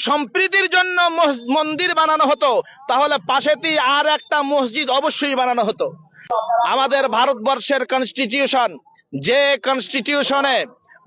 সম্প্রীতির জন্য মন্দির বানানো হতো, তাহলে পাশেতেই আর একটা মসজিদ অবশ্যই বানানো হতো। আমাদের ভারতবর্ষের কনস্টিটিউশন, যে কনস্টিটিউশনে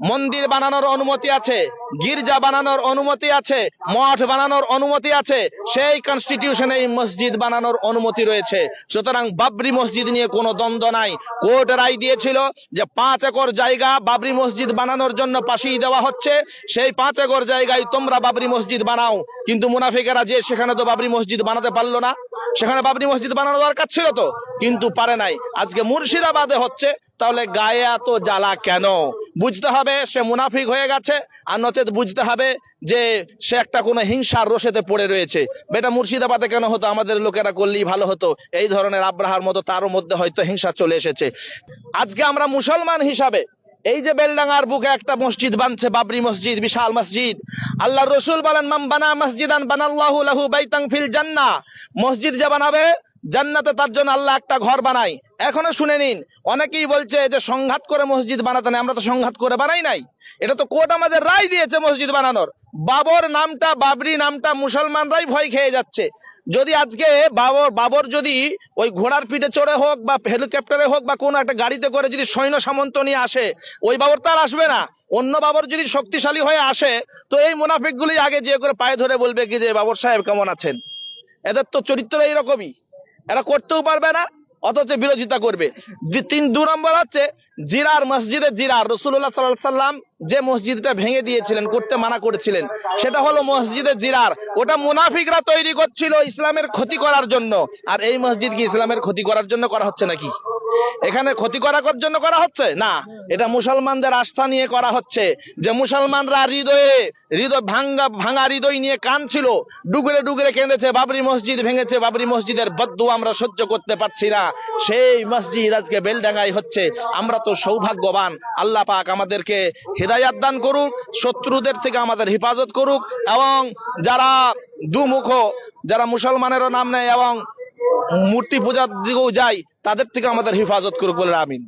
মন্দির বানানোর অনুমতি আছে, গির্জা বানানোর অনুমতি আছে, মঠ বানানোর অনুমতি আছে, সেই কনস্টিটিউশনে মসজিদ বানানোর অনুমতি রয়েছে। সুতরাং বাবরি মসজিদ নিয়ে কোনো দ্বন্দ্ব নাই। কোর্ট রায় দিয়েছিল যে 5 একর জায়গা বাবরি মসজিদ বানানোর জন্য পাশিয়ে দেওয়া হচ্ছে, সেই 5 একর জায়গায় তোমরা বাবরি মসজিদ বানাও। কিন্তু মুনাফিকেরা যে সেখানে তো বাবরি মসজিদ বানাতে পারলো না, সেখানে বাবরি মসজিদ বানানো দরকার ছিল তো, কিন্তু পারে নাই। আজকে মুর্শিদাবাদে হচ্ছে, তাহলে গায়ে এত জ্বালা কেন? বুঝতে হবে সে মুনাফিক হয়ে গেছে, আর নচেত বুঝতে হবে যে সে একটা কোনো হিংসার রোষেতে পড়ে রয়েছে। বেটা মুর্শিদাবাদে কেন হতো, আমাদের লোকেরা করলেই ভালো হতো, এই ধরনের আব্রাহার মতো তারও মধ্যে হয়তো হিংসা চলে এসেছে। আজকে আমরা মুসলমান হিসাবে এই যে বেলডাঙ্গার বুকে একটা মসজিদ বানছে, বাবরি মসজিদ, বিশাল মসজিদ। আল্লাহর রাসূল বলেন, মান বানা মসজিদান বানাল্লাহু লাহু বাইতান ফিল জান্নাহ, মসজিদ যে বানাবে জান্নাতে তার জন্য আল্লাহ একটা ঘর বানায়। এখনো শুনে নিন, অনেকেই বলছে যে সংঘাত করে মসজিদ বানাতে নেই। আমরা তো সংঘাত করে বানাই নাই, এটা তো কোর্ট আমাদের রায় দিয়েছে মসজিদ বানানোর। বাবরি নামটা মুসলমানরাই ভয় খেয়ে যাচ্ছে। যদি আজকে বাবর যদি ওই ঘোড়ার পিঠে চড়ে হোক বা হেলিকপ্টারে হোক বা কোনো একটা গাড়িতে করে যদি সৈন্য সামন্ত নিয়ে আসে, ওই বাবর তো আর আসবে না। অন্য বাবর যদি শক্তিশালী হয়ে আসে, তো এই মুনাফিকগুলি আগে যে করে পায়ে ধরে বলবে কি যে বাবর সাহেব কেমন আছেন। এদের তো চরিত্র এইরকমই, এরা করতেও পারবে না, অথচ বিরোধিতা করবে। 2 নম্বর হচ্ছে জিরার মসজিদে জিরার, রাসূলুল্লাহ সাল্লাল্লাহু আলাইহি সাল্লাম যে মসজিদটা ভেঙে দিয়েছিলেন, করতে মানা করেছিলেন, সেটা হলো মসজিদে জিরার। ওটা মুনাফিকরা তৈরি করছিল ইসলামের ক্ষতি করার জন্য। আর এই মসজিদ কি ইসলামের ক্ষতি করার জন্য করা হচ্ছে নাকি? এখানে ক্ষতি করার জন্য করা হচ্ছে না, এটা মুসলমানদের আস্থা নিয়ে করা হচ্ছে। যে মুসলমানরা হৃদয় ভাঙা হৃদয় নিয়ে কাঁদছিল, ডুগরে ডুগরে কেঁদেছে, বাবরি মসজিদ ভেঙেছে, বাবরি মসজিদের বদদুয়া আমরা সহ্য করতে পারছি না, সেই মসজিদ আজকে বেলডাঙ্গায় হচ্ছে। আমরা তো সৌভাগ্যবান, আল্লাহ পাক আমাদেরকে হিদায়াত দান করুক, শত্রুদের থেকে আমাদের হেফাজত করুক, এবং যারা দুমুখ, যারা মুসলমানেরও নাম নেয় এবং মূর্তি পূজার দিকেও যায়, তাদের থেকে আমাদের হেফাজত করুক বলে আমিন।